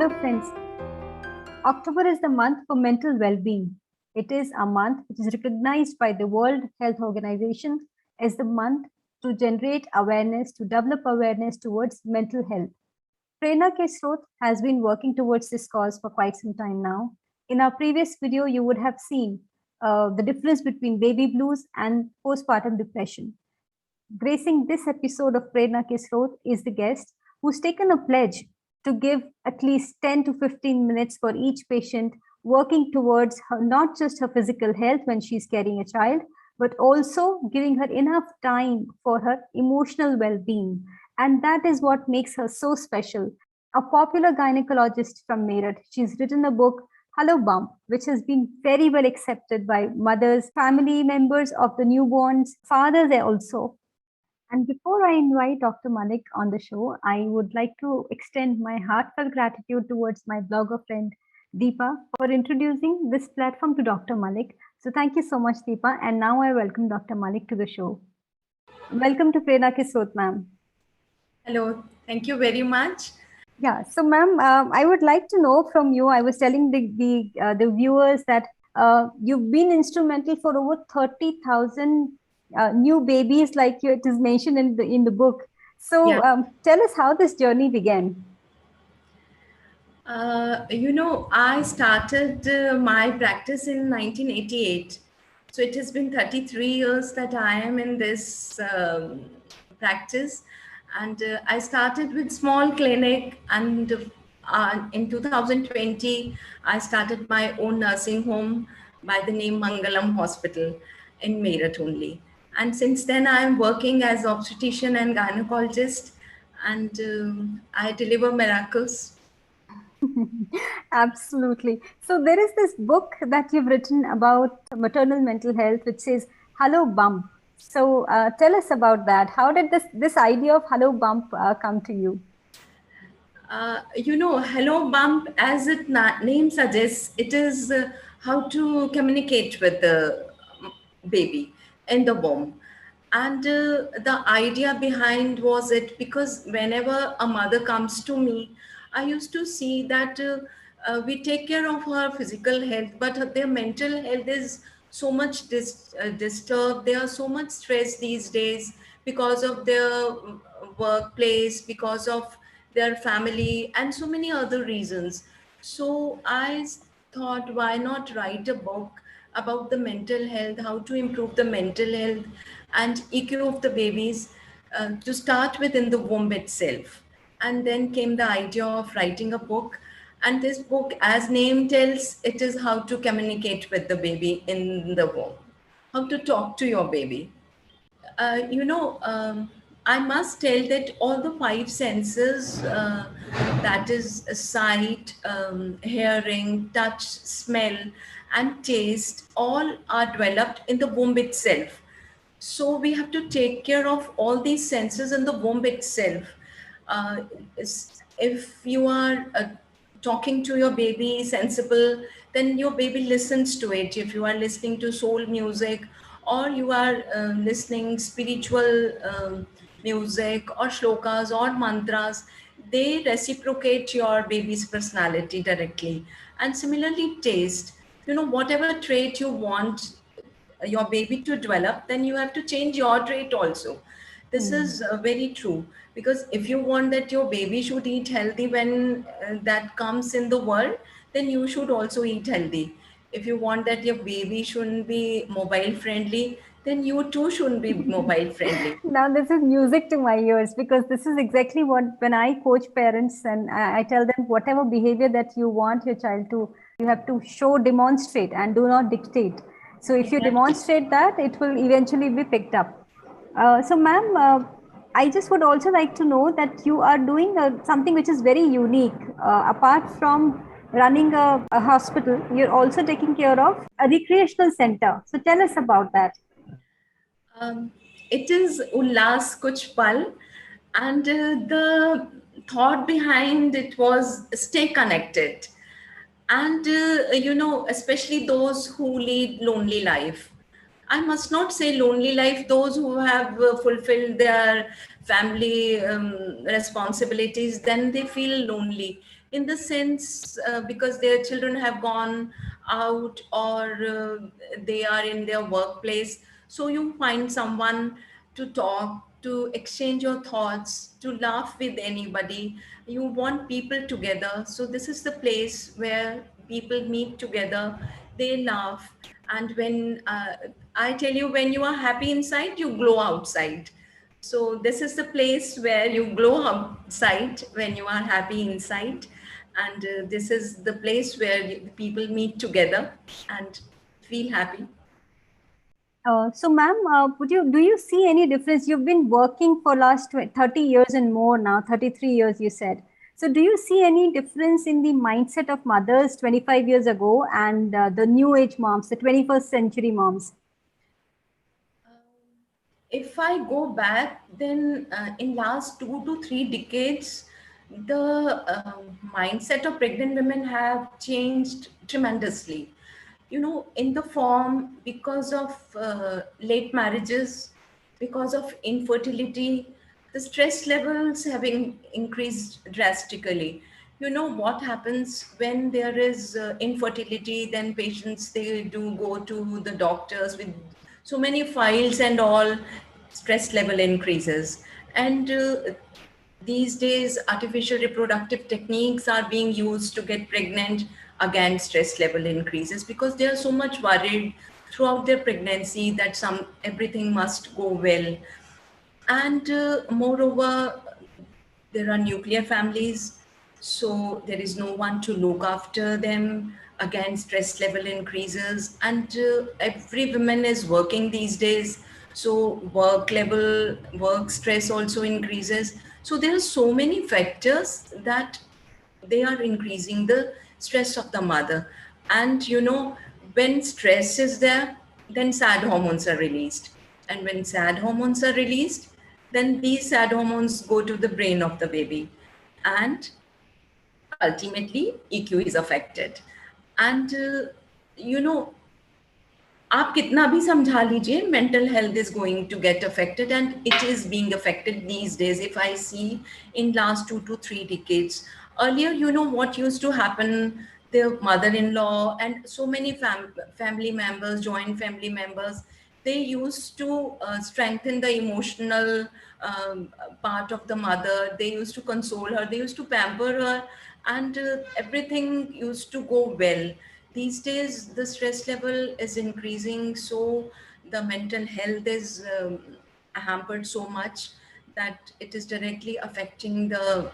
Hello friends, October is the month for mental well-being. It is a month which is recognized by the World Health Organization as the month to generate awareness, to develop awareness towards mental health. Prerna Kesrot has been working towards this cause for quite some time now. In our previous video, you would have seen the difference between baby blues and postpartum depression. Gracing this episode of Prerna Kesrot is the guest who's taken a pledge to give at least 10 to 15 minutes for each patient, working towards her, not just her physical health when she's carrying a child, but also giving her enough time for her emotional well-being. And that is what makes her so special. A popular gynecologist from Meerut, she's written a book, Hello Bump, which has been very well accepted by mothers, family members of the newborns, fathers also. And before I invite Dr. Malik on the show, I would like to extend my heartfelt gratitude towards my blogger friend Deepa for introducing this platform to Dr. Malik. So thank you so much, Deepa. And now I welcome Dr. Malik to the show. Welcome to Prerna Kesrot, ma'am. Hello, thank you very much. Yeah, so ma'am, I would like to know from you. I was telling the viewers that you've been instrumental for over 30,000 new babies, like it is mentioned in the book. So tell us how this journey began. I started my practice in 1988. So it has been 33 years that I am in this practice. And I started with small clinic, and in 2020, I started my own nursing home by the name Mangalam Hospital in Meerut only. And since then, I am working as obstetrician and gynecologist, and I deliver miracles. Absolutely. So there is this book that you've written about maternal mental health, which says Hello Bump. So tell us about that. How did this idea of Hello Bump come to you? Hello Bump, as its name suggests, it is how to communicate with the baby in the womb. And the idea behind was it because whenever a mother comes to me, I used to see that we take care of her physical health, but their mental health is so much disturbed. They are so much stressed these days because of their workplace, because of their family, and so many other reasons. So I thought, why not write a book about the mental health, how to improve the mental health and EQ of the babies, to start with in the womb itself. And then came the idea of writing a book. And this book, as name tells, it is how to communicate with the baby in the womb, how to talk to your baby. I must tell that all the five senses, that is sight, hearing, touch, smell, and taste, all are developed in the womb itself. So we have to take care of all these senses in the womb itself. Uh, if you are talking to your baby sensible, then your baby listens to it. If you are listening to soul music, or you are listening spiritual music or shlokas or mantras, they reciprocate your baby's personality directly. And similarly, taste, whatever trait you want your baby to develop, then you have to change your trait also. This is very true, because if you want that your baby should eat healthy when that comes in the world, then you should also eat healthy. If you want that your baby shouldn't be mobile friendly, then you too shouldn't be mobile friendly. Now this is music to my ears, because this is exactly what, when I coach parents and I tell them, whatever behavior that you want your child to, you have to show, demonstrate, and do not dictate. So if you demonstrate that, it will eventually be picked up. So ma'am, I just would also like to know that you are doing something which is very unique. Apart from running a hospital, you're also taking care of a recreational center. So tell us about that. It is Ullas Kuch Pal, and the thought behind it was stay connected. And especially those who lead lonely life. I must not say lonely life, those who have fulfilled their family responsibilities, then they feel lonely. in the sense because their children have gone out or they are in their workplace. So you find someone to talk, to exchange your thoughts, to laugh with anybody. You want people together. So this is the place where people meet together, they laugh. And when I tell you, when you are happy inside, you glow outside. So this is the place where you glow outside when you are happy inside, and this is the place where people meet together and feel happy. So, ma'am, do you see any difference? You've been working for last 30 years and more now, 33 years, you said. So, do you see any difference in the mindset of mothers 25 years ago and the new age moms, the 21st century moms? If I go back, then in last 2 to 3 decades, the mindset of pregnant women have changed tremendously. You know, in the form because of late marriages, because of infertility, the stress levels have increased drastically. You know what happens when there is infertility, then patients, they do go to the doctors with so many files and all, stress level increases. And these days artificial reproductive techniques are being used to get pregnant. Again, stress level increases because they are so much worried throughout their pregnancy that everything must go well. And moreover, there are nuclear families, so there is no one to look after them. Again, stress level increases, and every woman is working these days, so work stress also increases. So there are so many factors that they are increasing the stress of the mother. And you know, when stress is there, then sad hormones are released, and when sad hormones are released, then these sad hormones go to the brain of the baby, and ultimately EQ is affected. And you know, आप कितना भी समझा लीजिए, mental health is going to get affected, and it is being affected these days. If I see in last 2 to 3 decades, earlier, you know what used to happen, the mother-in-law and so many family members, joint family members, they used to strengthen the emotional part of the mother. They used to console her, they used to pamper her, and everything used to go well. These days the stress level is increasing, so the mental health is hampered so much that it is directly affecting the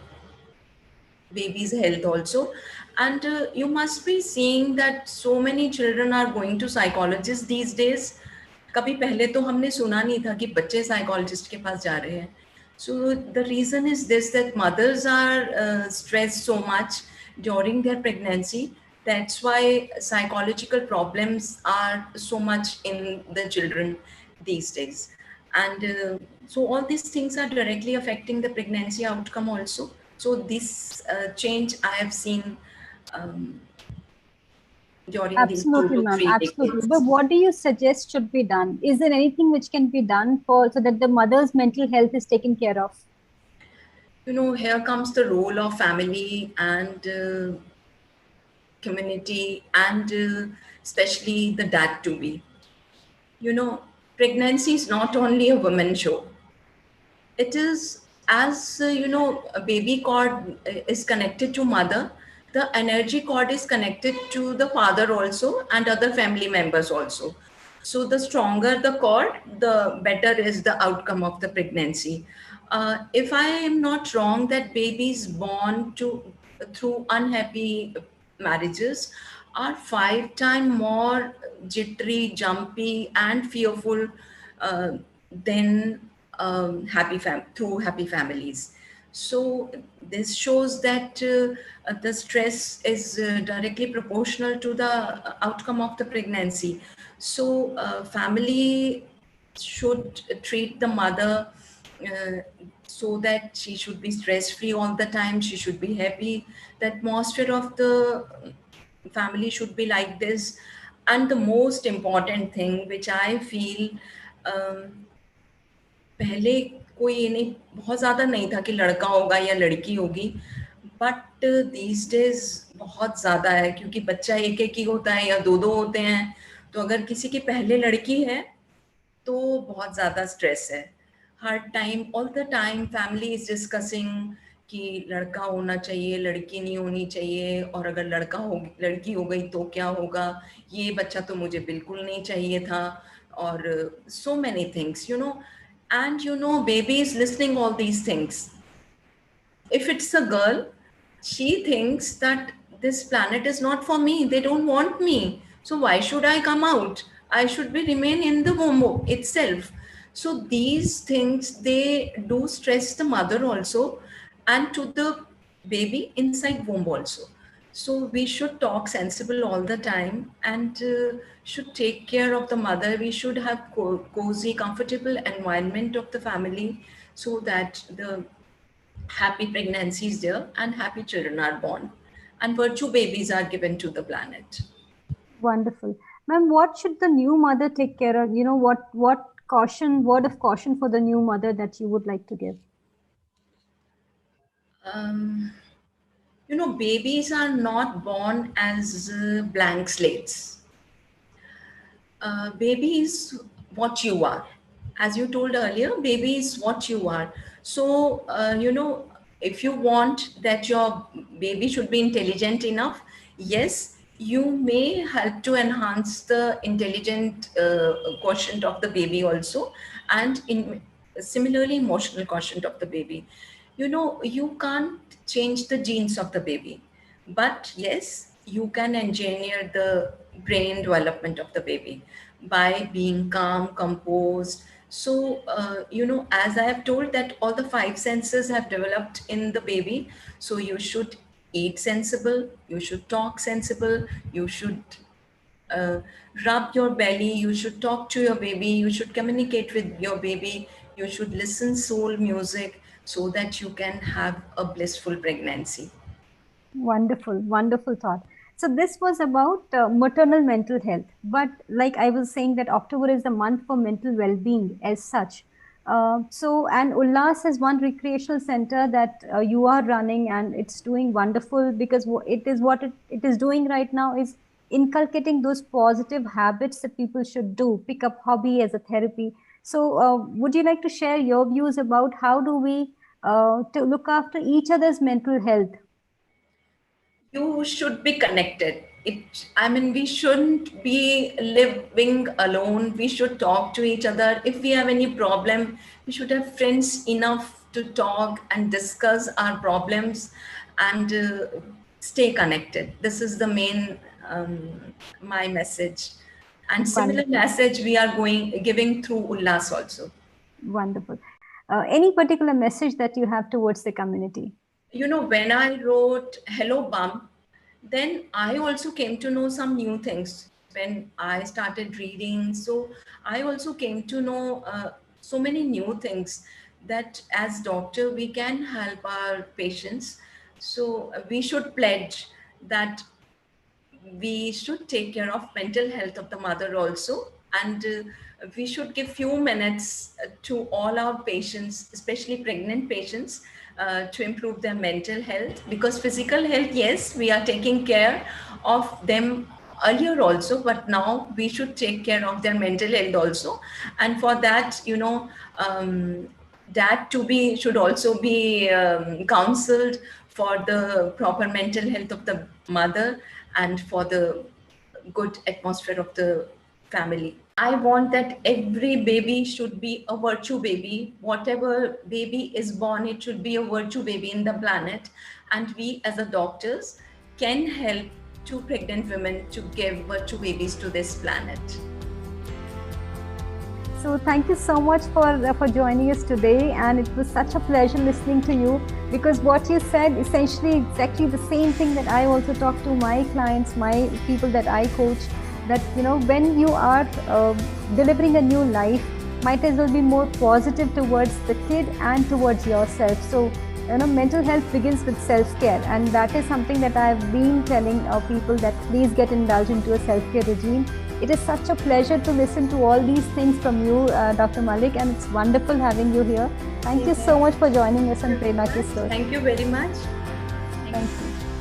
baby's health also. And you must be seeing that so many children are going to psychologists these days. कभी पहले तो हमने सुना नहीं था कि बच्चे psychologist के पास जा रहे हैं. So the reason is this, that mothers are stressed so much during their pregnancy. That's why psychological problems are so much in the children these days. And so all these things are directly affecting the pregnancy outcome also. So this change I have seen during these 2 Absolutely, to ma'am. 3 Absolutely. decades. But what do you suggest should be done? Is there anything which can be done for so that the mother's mental health is taken care of? You know, here comes the role of family and community, and especially the dad to be. You know, pregnancy is not only a woman show. It is, as you know, a baby cord is connected to mother, the energy cord is connected to the father also and other family members also. So the stronger the cord, the better is the outcome of the pregnancy. If I am not wrong, that babies born through unhappy marriages are 5 times more jittery, jumpy, and fearful than through happy families. So this shows that the stress is directly proportional to the outcome of the pregnancy. So family should treat the mother so that she should be stress free all the time. She should be happy. The atmosphere of the family should be like this. And the most important thing which I feel, पहले कोई ये नहीं, बहुत ज़्यादा नहीं था कि लड़का होगा या लड़की होगी. बट दीज डेज बहुत ज़्यादा है, क्योंकि बच्चा एक एक ही होता है या दो दो होते हैं। तो अगर किसी की पहले लड़की है तो बहुत ज़्यादा स्ट्रेस है। हर time, all the time family is discussing कि लड़का होना चाहिए, लड़की नहीं होनी चाहिए, और अगर लड़की हो गई तो क्या होगा, ये बच्चा तो मुझे बिल्कुल नहीं चाहिए था, और so many things, you know. And you know, baby is listening all these things. If it's a girl, she thinks that this planet is not for me. They don't want me. So why should I come out? I should be remain in the womb itself. So these things, they do stress the mother also, and to the baby inside womb also. So we should talk sensible all the time, and should take care of the mother. We should have cozy, comfortable environment of the family, so that the happy pregnancies there and happy children are born and virtue babies are given to the planet. Wonderful. Ma'am, what should the new mother take care of? What word of caution for the new mother that you would like to give? Babies are not born as blank slates. Baby is what you are. As you told earlier, baby is what you are. So, if you want that your baby should be intelligent enough, yes, you may help to enhance the intelligent quotient of the baby also, and similarly emotional quotient of the baby. You can't change the genes of the baby, but yes, you can engineer the brain development of the baby by being calm, composed. So, as I have told that all the five senses have developed in the baby. So you should eat sensible, you should talk sensible, you should rub your belly, you should talk to your baby, you should communicate with your baby, you should listen soul music, so that you can have a blissful pregnancy. Wonderful, wonderful thought. So this was about maternal mental health. But like I was saying that October is the month for mental well-being as such. And Ullas is one recreational center that you are running, and it's doing wonderful, because it is doing right now is inculcating those positive habits that people should do, pick up hobby as a therapy. So would you like to share your views about how do we to look after each other's mental health? You should be connected. We shouldn't be living alone. We should talk to each other. If we have any problem, we should have friends enough to talk and discuss our problems, and stay connected. This is the main my message, and similar Wonderful. message we are giving through Ullas also. Wonderful. Any particular message that you have towards the community? When I wrote Hello Bum, then I also came to know some new things when I started reading. So I also came to know so many new things, that as doctor we can help our patients. So we should pledge that we should take care of mental health of the mother also, and we should give few minutes to all our patients, especially pregnant patients, to improve their mental health. Because physical health, yes, we are taking care of them earlier also, but now we should take care of their mental health also. And for that, that should also be counseled for the proper mental health of the mother, and for the good atmosphere of the family. I want that every baby should be a virtue baby. Whatever baby is born, it should be a virtue baby in the planet. And we as a doctors can help to pregnant women to give virtue babies to this planet. So thank you so much for joining us today, and it was such a pleasure listening to you, because what you said essentially exactly the same thing that I also talk to my clients, my people that I coach, that when you are delivering a new life, might as well be more positive towards the kid and towards yourself. So mental health begins with self-care, and that is something that I have been telling people, that please get indulged into a self-care regime. It is such a pleasure to listen to all these things from you, Dr. Malik, and it's wonderful having you here. Thank you so much for joining us on Prerna Ki Soch. Thank you very much. Thank you.